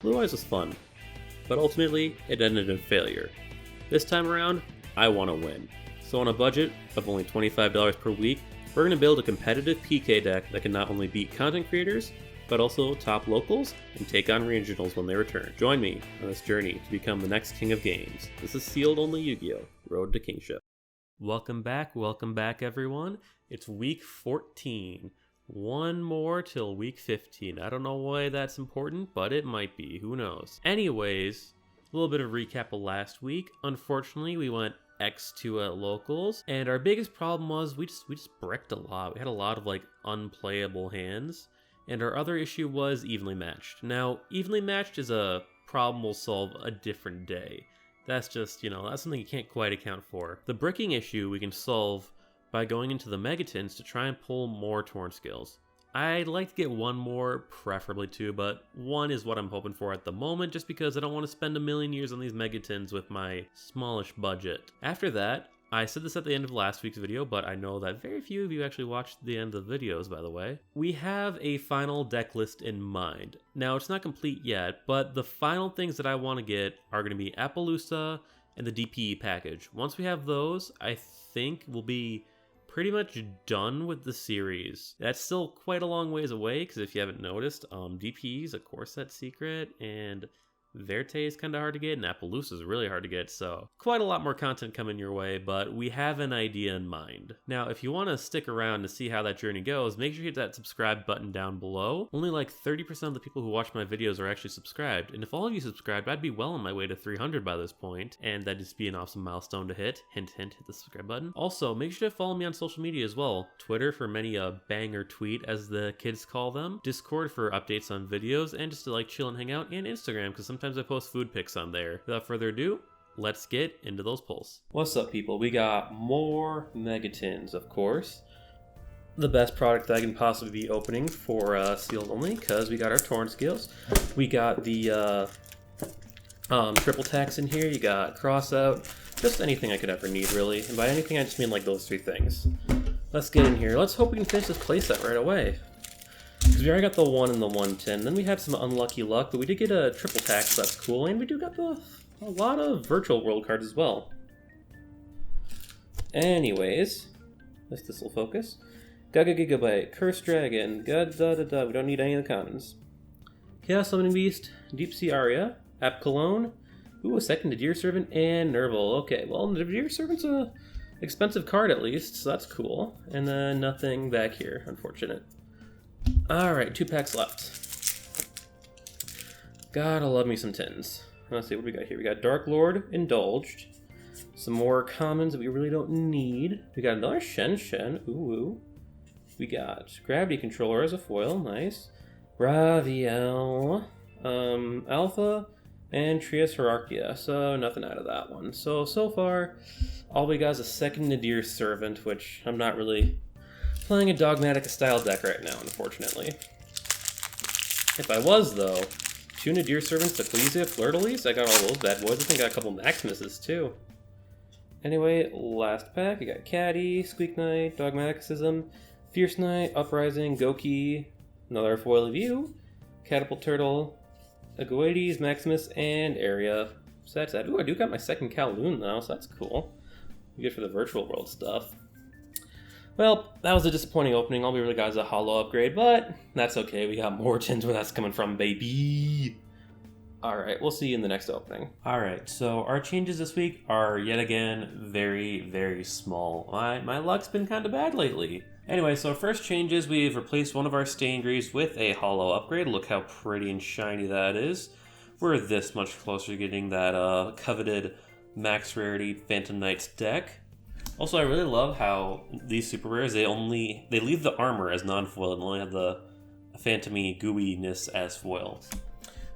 Blue Eyes was fun, but ultimately it ended in failure. This time around, I want to win. So on a budget of only $25 per week, we're going to build a competitive PK deck that can not only beat content creators, but also top locals and take on regionals when they return. Join me on this journey to become the next king of games. This is sealed only Yu-Gi-Oh! Road to Kingship. Welcome back everyone. It's week 14. One more till week 15. I don't know why that's important, but it might be. Who knows? Anyways, a little bit of recap of last week. Unfortunately, we went X2 at locals, and our biggest problem was we just bricked a lot. We had a lot of unplayable hands, and our other issue was evenly matched. Now, evenly matched is a problem we'll solve a different day. That's just, that's something you can't quite account for. The bricking issue we can solve by going into the Megatons to try and pull more Torn skills. I'd like to get one more, preferably two, but one is what I'm hoping for at the moment, just because I don't want to spend a million years on these Megatons with my smallish budget. After that, I said this at the end of last week's video, but I know that very few of you actually watched the end of the videos, by the way. We have a final deck list in mind. Now, it's not complete yet, but the final things that I want to get are going to be Appaloosa and the DPE package. Once we have those, I think we'll be pretty much done with the series. That's still quite a long ways away, because if you haven't noticed, DPE is a core set secret, and Verte is kind of hard to get, and Appaloosa is really hard to get, so quite a lot more content coming your way, but we have an idea in mind. Now, if you want to stick around to see how that journey goes, make sure you hit that subscribe button down below. Only 30% of the people who watch my videos are actually subscribed, and if all of you subscribed, I'd be well on my way to 300 by this point, and that'd just be an awesome milestone to hit. Hint, hint, hit the subscribe button. Also, make sure to follow me on social media as well. Twitter for many a banger tweet, as the kids call them. Discord for updates on videos, and just to chill and hang out, and Instagram, because sometimes I post food pics on there. Without further ado, let's get into those polls. What's up, people? We got more Megatons, of course. The best product that I can possibly be opening for sealed only, because we got our Torn skills. We got the triple tax in here. You got cross out. Just anything I could ever need, really. And by anything, I just mean those three things. Let's get in here. Let's hope we can finish this playset right away. Because we already got the 1 and the 110. Then we had some unlucky luck, but we did get a triple tax, so that's cool. And we do got a lot of virtual world cards as well. Anyways, this will focus. Gaga Gigabyte, Curse Dragon, we don't need any of the commons. Chaos Summoning Beast, Deep Sea Aria, App Cologne, ooh, a second Nadir Servant, and Nerval. Okay, well, Nadir Servant's a expensive card at least, so that's cool. And then nothing back here, unfortunate. Alright, 2 packs left. Gotta love me some tins. Let's see what we got here. We got Dark Lord, Indulged. Some more commons that we really don't need. We got another Shen Shen. Ooh. We got Gravity Controller as a foil. Nice. Raviel. Alpha. And Trias Hierarchia. So nothing out of that one. So far, all we got is a second Nadir Servant, which I'm not really playing a Dogmatic style deck right now, unfortunately. If I was, though, 2 Nadir Servants, Ecclesia, Fleur-de-Lis, I got all those bad boys. I think I got a couple Maximuses, too. Anyway, last pack, we got Caddy, Squeak Knight, Dogmaticism, Fierce Knight, Uprising, Goki, another Foil View, Catapult Turtle, Agoides, Maximus, and Area. So that's that. Ooh, I do got my second Kowloon, though, so that's cool. Good for the virtual world stuff. Well, that was a disappointing opening. All we really got is a holo upgrade, but that's okay. We got more tins where that's coming from, baby. Alright, we'll see you in the next opening. Alright, so our changes this week are yet again very, very small. My luck's been kind of bad lately. Anyway, so first changes, we've replaced one of our Stain Greaves with a holo upgrade. Look how pretty and shiny that is. We're this much closer to getting that coveted max rarity Phantom Knights deck. Also, I really love how these super rares, they leave the armor as non-foil and only have the phantomy gooiness as foil.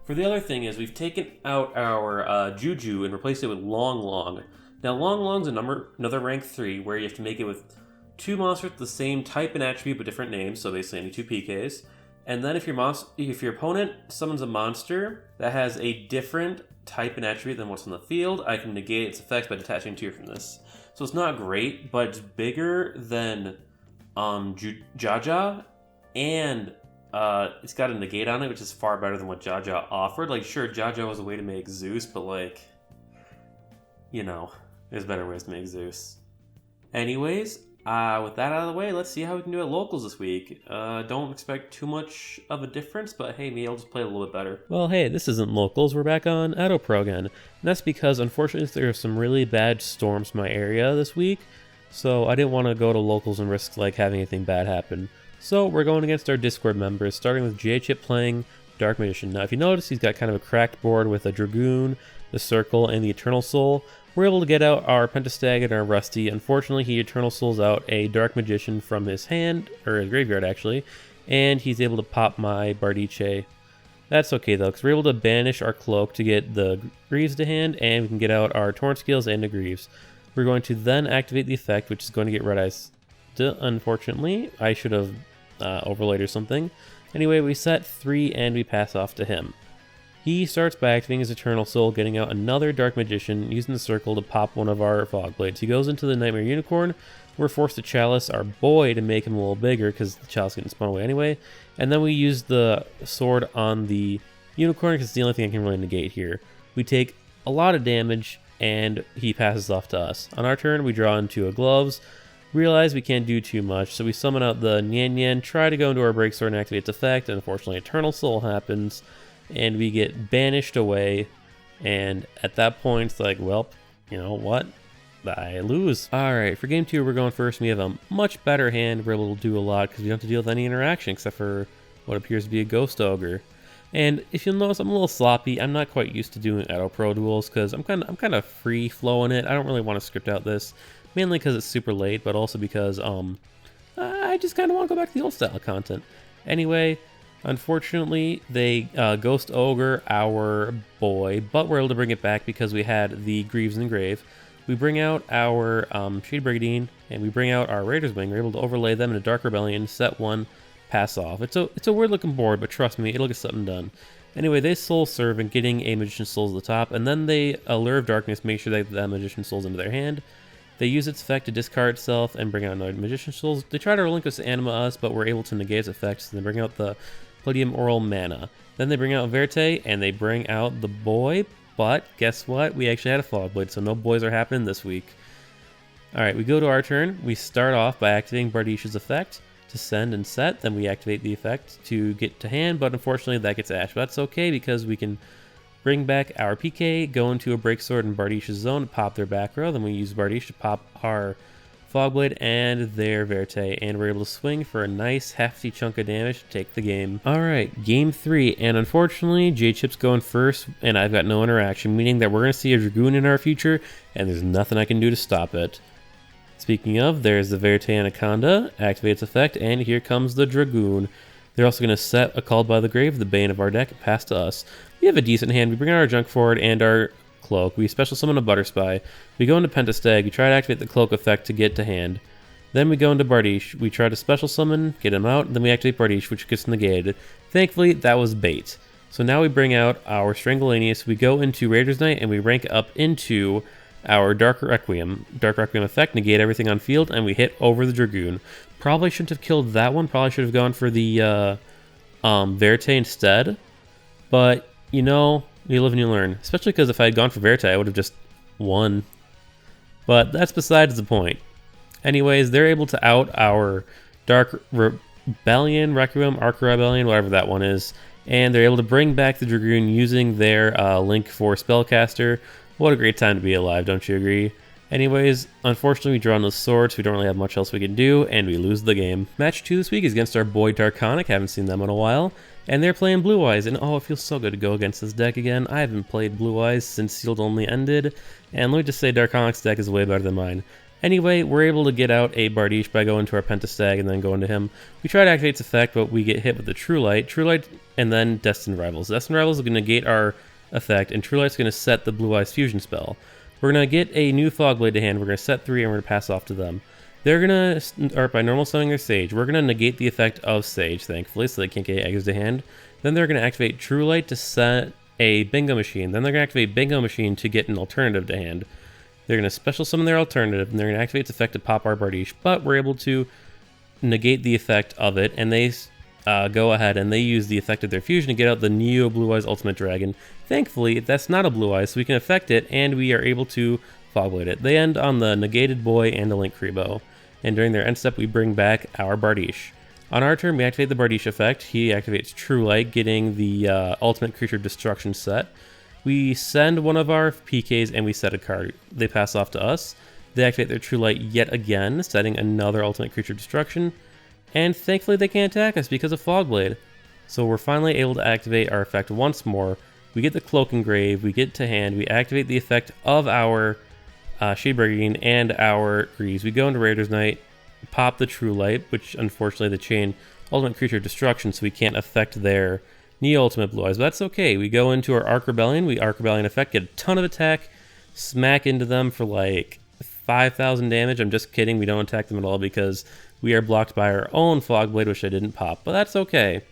For the other thing is, we've taken out our Juju and replaced it with Long Long. Now, Long Long's another rank 3, where you have to make it with 2 monsters with the same type and attribute but different names, so basically any 2 PKs. And then if your opponent summons a monster that has a different type and attribute than what's on the field, I can negate its effects by detaching 2 from this. So it's not great, but it's bigger than Jaja and It's got a negate on it, which is far better than what Jaja offered. Like, sure, Jaja was a way to make Zeus, but like, you know, there's better ways to make Zeus. Anyways, with that out of the way, let's see how we can do at locals this week. Don't expect too much of a difference, but hey, maybe I'll just play a little bit better. Well, hey, this isn't locals. We're back on Auto Pro again. And that's because, unfortunately, there are some really bad storms in my area this week, so I didn't want to go to locals and risk like having anything bad happen. So we're going against our Discord members, starting with J-Chip playing Dark Magician. Now, if you notice, he's got kind of a cracked board with a Dragoon, the Circle, and the Eternal Soul. We're able to get out our Pentastag and our Rusty. Unfortunately, he Eternal Souls out a Dark Magician from his hand, or his graveyard actually, and he's able to pop my Bardiche. That's okay though, because we're able to banish our Cloak to get the Greaves to hand, and we can get out our Torrent Skills and the Greaves. We're going to then activate the effect, which is going to get Red Eyes. Unfortunately, I should have overlaid or something. Anyway, we set 3 and we pass off to him. He starts by activating his Eternal Soul, getting out another Dark Magician, using the Circle to pop one of our Fog Blades. He goes into the Nightmare Unicorn. We're forced to Chalice our boy to make him a little bigger because the Chalice is getting spun away anyway. And then we use the Sword on the Unicorn because it's the only thing I can really negate here. We take a lot of damage and he passes off to us. On our turn, we draw into a Gloves. Realize we can't do too much, so we summon out the Nyan Nyan, try to go into our Break Sword and activate its effect, and unfortunately Eternal Soul happens, and we get banished away, and at that point it's like, well, you know what? I lose. Alright, for game 2 we're going first. We have a much better hand. We're able to do a lot because we don't have to deal with any interaction except for what appears to be a Ghost Ogre. And if you'll notice, I'm a little sloppy. I'm not quite used to doing Auto Pro duels because I'm kind of free flowing it. I don't really want to script out this. Mainly because it's super late, but also because I just kind of want to go back to the old style of content. Anyway, unfortunately, they Ghost Ogre our boy, but we're able to bring it back because we had the Greaves in the grave. We bring out our Shade Brigandine, and we bring out our Raider's Wing. We're able to overlay them in a Dark Rebellion, set 1, pass off. It's a weird looking board, but trust me, it'll get something done. Anyway, they Soul Servant, getting a Magician's Souls at the top, and then they Allure of Darkness, make sure they get that Magician's Souls into their hand. They use its effect to discard itself and bring out another Magician's Souls. They try to relinquish Anima us, but we're able to negate its effects, and they bring out the Palladium Oral Mana. Then they bring out Verte, and they bring out the boy, but guess what? We actually had a Fog Blade, so no boys are happening this week. Alright, we go to our turn. We start off by activating Bardiche's effect to send and set, then we activate the effect to get to hand, but unfortunately that gets Ash. But that's okay because we can bring back our PK, go into a Break Sword in Bardiche's zone to pop their back row. Then we use Bardiche to pop our Fogblade and their Verte, and we're able to swing for a nice hefty chunk of damage to take the game. Alright, game 3, and unfortunately J-Chip's going first, and I've got no interaction, meaning that we're going to see a Dragoon in our future, and there's nothing I can do to stop it. Speaking of, there's the Verte Anaconda, activates effect, and here comes the Dragoon. They're also going to set a Called by the Grave, the bane of our deck, and pass to us. We have a decent hand. We bring out our Junk Forward and our Cloak. We special summon a Butterspy. We go into Pentastag. We try to activate the Cloak effect to get to hand. Then we go into Bardiche. We try to special summon, get him out, and then we activate Bardiche, which gets negated. Thankfully, that was bait. So now we bring out our Strangleanius. We go into Raider's Knight, and we rank up into our Dark Requiem. Dark Requiem effect, negate everything on field, and we hit over the Dragoon. Probably shouldn't have killed that one. Probably should have gone for the Verte instead. But, you know, you live and you learn. Especially because if I had gone for Verte, I would have just won. But that's besides the point. Anyways, they're able to out our Dark Rebellion, Requiem, Arc Rebellion, whatever that one is. And they're able to bring back the Dragoon using their Link for Spellcaster. What a great time to be alive, don't you agree? Anyways, unfortunately we draw on the sword, so we don't really have much else we can do, and we lose the game. Match 2 this week is against our boy Darkonic, haven't seen them in a while, and they're playing Blue Eyes, and oh, it feels so good to go against this deck again. I haven't played Blue Eyes since Sealed Only ended, and let me just say Darkonic's deck is way better than mine. Anyway, we're able to get out a Bardiche by going to our Pentastag and then going to him. We try to activate its effect, but we get hit with the True Light, and then Destined Rivals. Destined Rivals is going to negate our effect, and True Light's going to set the Blue Eyes Fusion spell. We're going to get a new Fogblade to hand, we're going to set 3, and we're going to pass off to them. They're going to start by normal summoning their Sage. We're going to negate the effect of Sage, thankfully, so they can't get eggs to hand. Then they're going to activate True Light to set a Bingo Machine. Then they're going to activate Bingo Machine to get an alternative to hand. They're going to special summon their alternative, and they're going to activate its effect to pop our Bardiche, but we're able to negate the effect of it, and they go ahead and they use the effect of their fusion to get out the Neo Blue Eyes Ultimate Dragon. Thankfully, that's not a Blue Eyes, so we can affect it, and we are able to Fogblade it. They end on the Negated Boy and the Link Kribo, and during their end step, we bring back our Bardiche. On our turn, we activate the Bardiche effect. He activates True Light, getting the Ultimate Creature Destruction set. We send one of our PKs and we set a card. They pass off to us. They activate their True Light yet again, setting another Ultimate Creature Destruction. And thankfully they can't attack us because of Fogblade. So we're finally able to activate our effect once more. We get the Cloak Engrave, we get to hand, we activate the effect of our Shadebreaker Green and our Grease. We go into Raider's Night, pop the True Light, which unfortunately they chain Ultimate Creature Destruction, so we can't affect their Neo Ultimate Blue Eyes, but that's okay. We go into our Arc Rebellion, we Arc Rebellion effect, get a ton of attack, smack into them for like 5,000 damage. I'm just kidding, we don't attack them at all because we are blocked by our own Fogblade, which I didn't pop, but that's okay.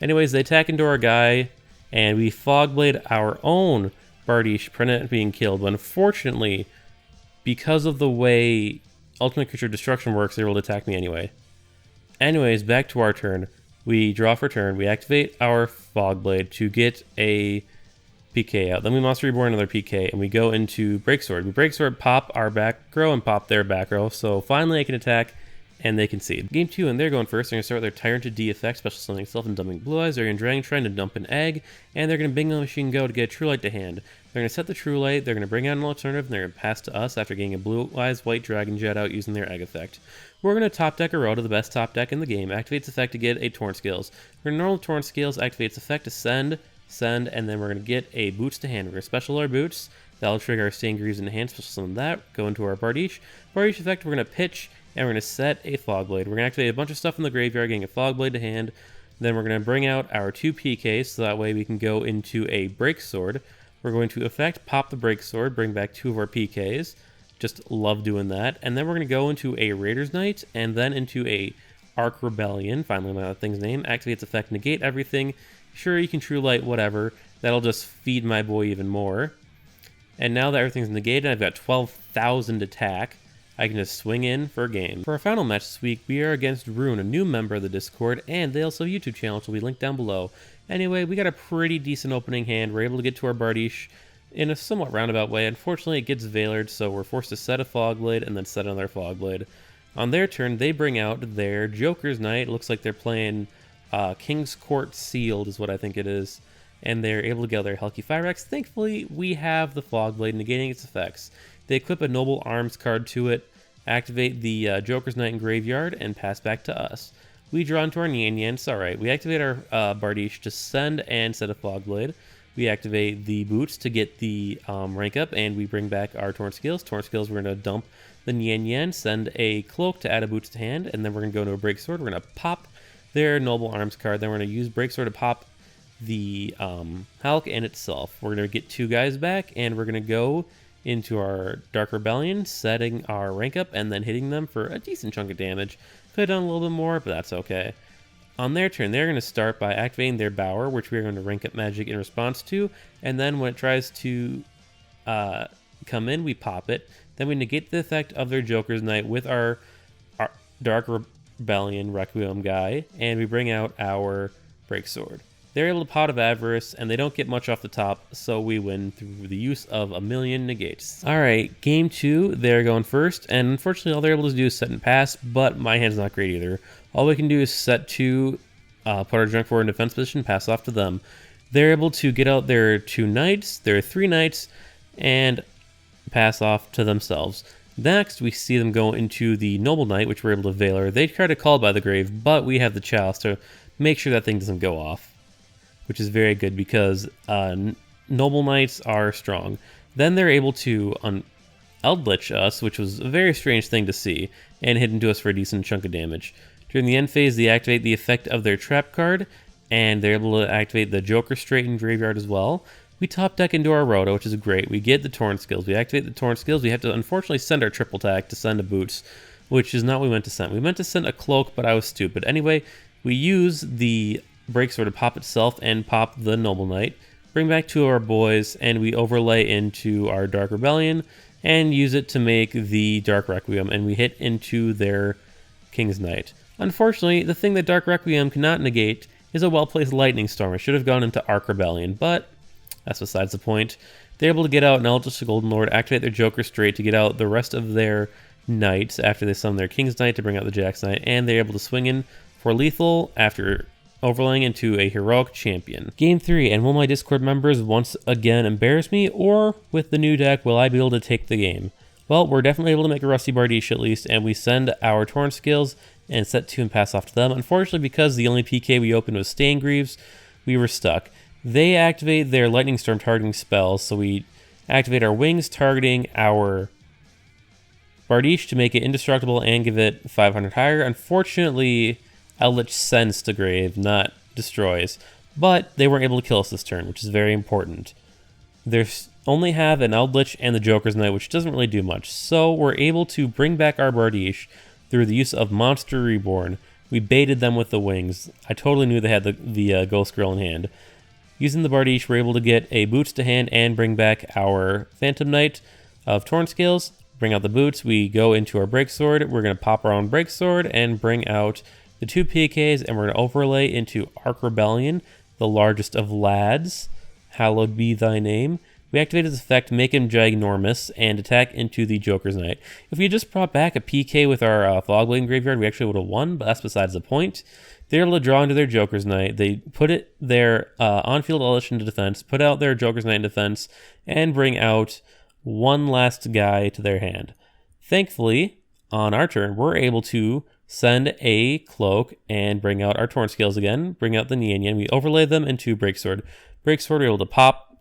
Anyways, they attack into our guy, and we Fogblade our own Bardiche, prevent it being killed, but unfortunately, because of the way Ultimate Creature Destruction works, they're able to attack me anyway. Anyways, back to our turn. We draw for turn, we activate our Fogblade to get a PK out. Then we Monster Reborn another PK, and we go into Break Sword. We Break Sword, pop our back row, and pop their back row, so finally I can attack, and they concede. Game 2, and they're going first. They're going to start with their Tyrant to D effect, special summoning self and dumping Blue Eyes. They're going to Dragon Shrine to dump an egg, and they're going to Bingo Machine Go to get a True Light to hand. They're going to set the True Light, they're going to bring out an alternative, and they're going to pass to us after getting a Blue Eyes White Dragon Jet out using their egg effect. We're going to top deck Uraya, the best top deck in the game. Activates effect to get a Torn Scales. We're going to normal Torn Scales, activates effect to send, and then we're going to get a Boots to hand. We're going to special our Boots. That'll trigger our Stained Greaves into hand, special summon that. Go into our Bardiche. Bardiche effect, we're going to pitch, and we're going to set a Fogblade. We're going to activate a bunch of stuff in the graveyard, getting a Fogblade to hand. Then we're going to bring out our 2 PKs, so that way we can go into a Break Sword. We're going to effect, pop the Break Sword, bring back 2 of our PKs. Just love doing that. And then we're going to go into a Raider's Night, and then into a Arc Rebellion. Finally, my thing's name. Activates effect, negate everything. Sure, you can True Light, whatever. That'll just feed my boy even more. And now that everything's negated, I've got 12,000 attack. I can just swing in for a game. For our final match this week, we are against Rune, a new member of the Discord, and they also have a YouTube channel, which will be linked down below. Anyway, we got a pretty decent opening hand. We're able to get to our Bardiche in a somewhat roundabout way. Unfortunately, it gets Veilered, so we're forced to set a Fogblade and then set another Fogblade. On their turn, they bring out their Joker's Knight. It looks like they're playing King's Court Sealed is what I think it is. And they're able to get their Helki Firex. Thankfully, we have the Fogblade negating its effects. They equip a Noble Arms card to it, activate the Joker's Knight in Graveyard, and pass back to us. We draw into our Nian Yan. It's alright. We activate our Bardiche to send and set a Fogblade. We activate the Boots to get the rank up, and we bring back our Torn Scales. Torn Scales, we're going to dump the Nian Yan, send a Cloak to add a Boots to hand, and then we're going to go into a Break Sword. We're going to pop their Noble Arms card. Then we're going to use Break Sword to pop the Hulk and itself. We're going to get 2 guys back, and we're going to go into our Dark Rebellion, setting our rank up, and then hitting them for a decent chunk of damage. Could have done a little bit more, but that's okay. On their turn, they're going to start by activating their Bower, which we're going to rank up magic in response to, and then when it tries to come in, we pop it. Then we negate the effect of their Joker's Knight with our Dark Rebellion Requiem guy, and we bring out our Break Sword. They're able to Pot of Avarice, and they don't get much off the top, so we win through the use of a million negates. Alright, game 2, they're going first, and unfortunately all they're able to do is set and pass, but my hand's not great either. All we can do is set to put our junk forward in defense position, pass off to them. They're able to get out their 2 knights, their 3 knights, and pass off to themselves. Next, we see them go into the Noble Knight, which we're able to Veiler. They try to Call by the Grave, but we have the Chalice to make sure that thing doesn't go off, which is very good because Noble Knights are strong. Then they're able to Eldritch us, which was a very strange thing to see, and hit into us for a decent chunk of damage. During the end phase, they activate the effect of their Trap card, and they're able to activate the Joker Straight in Graveyard as well. We top deck into our Roto, which is great. We get the Torn Skills. We activate the Torn Skills. We have to unfortunately send our Triple Attack to send a Boots, which is not what we meant to send. We meant to send a Cloak, but I was stupid. Anyway, we use the Break Sword to pop itself and pop the Noble Knight. Bring back 2 of our boys, and we overlay into our Dark Rebellion and use it to make the Dark Requiem, and we hit into their King's Knight. Unfortunately, the thing that Dark Requiem cannot negate is a well-placed Lightning Storm. It should have gone into Arc Rebellion, but that's besides the point. They're able to get out an Eldritch Golden Lord, activate their Joker straight to get out the rest of their Knights after they summon their King's Knight to bring out the Jack's Knight, and they're able to swing in for lethal after overlaying into a heroic champion. Game 3, and will my Discord members once again embarrass me, or with the new deck, will I be able to take the game? Well, we're definitely able to make a Rusty Bardiche at least, and we send our Torn Skills and set 2 and pass off to them. Unfortunately, because the only PK we opened was Staingreaves, we were stuck. They activate their Lightning Storm targeting spells, so we activate our Wings targeting our Bardiche to make it indestructible and give it 500 higher. Unfortunately, Eldritch sends to grave, not destroys. But they weren't able to kill us this turn, which is very important. They only have an Eldritch and the Joker's Knight, which doesn't really do much. So we're able to bring back our Bardiche through the use of Monster Reborn. We baited them with the Wings. I totally knew they had the Ghost Girl in hand. Using the Bardiche, we're able to get a Boots to hand and bring back our Phantom Knight of Torn Scales. Bring out the Boots. We go into our Break Sword. We're going to pop our own Break Sword and bring out the 2 PKs, and we're going to overlay into Arc Rebellion, the largest of lads. Hallowed be thy name. We activate his effect, make him ginormous, and attack into the Joker's Knight. If we just brought back a PK with our Fogblade Graveyard, we actually would have won, but that's besides the point. They're able to draw into their Joker's Knight. They put their on-field Eldritch into defense, put out their Joker's Knight in defense, and bring out one last guy to their hand. Thankfully, on our turn, we're able to send a Cloak and bring out our Torn Scales again, bring out the Nian Yan. We overlay them into Break Sword. Break Sword, we're able to pop,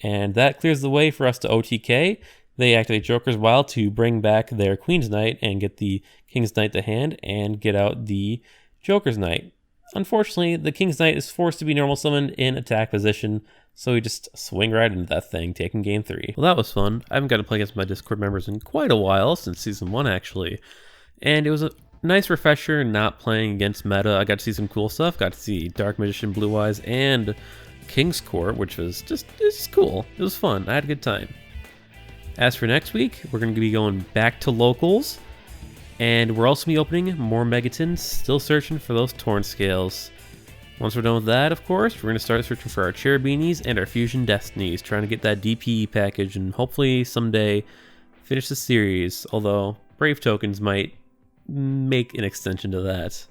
and that clears the way for us to OTK. They activate Joker's Wild to bring back their Queen's Knight and get the King's Knight to hand and get out the Joker's Knight. Unfortunately, the King's Knight is forced to be normal summoned in attack position, so we just swing right into that thing, taking game 3. Well, that was fun. I haven't got to play against my Discord members in quite a while, since Season 1 actually. And it was a nice refresher not playing against meta. I got to see some cool stuff. Got to see Dark Magician Blue Eyes and King's Court, which was just cool. It was fun. I had a good time. As for next week, we're going to be going back to locals. And we're also going to be opening more Megatons, still searching for those Torn Scales. Once we're done with that, of course, we're going to start searching for our Cherubinis and our Fusion Destinies, trying to get that DPE package and hopefully someday finish the series, although Brave Tokens might make an extension to that.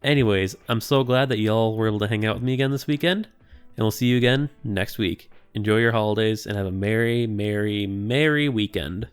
Anyways, I'm so glad that y'all were able to hang out with me again this weekend, and we'll see you again next week. Enjoy your holidays and have a merry, merry, merry weekend.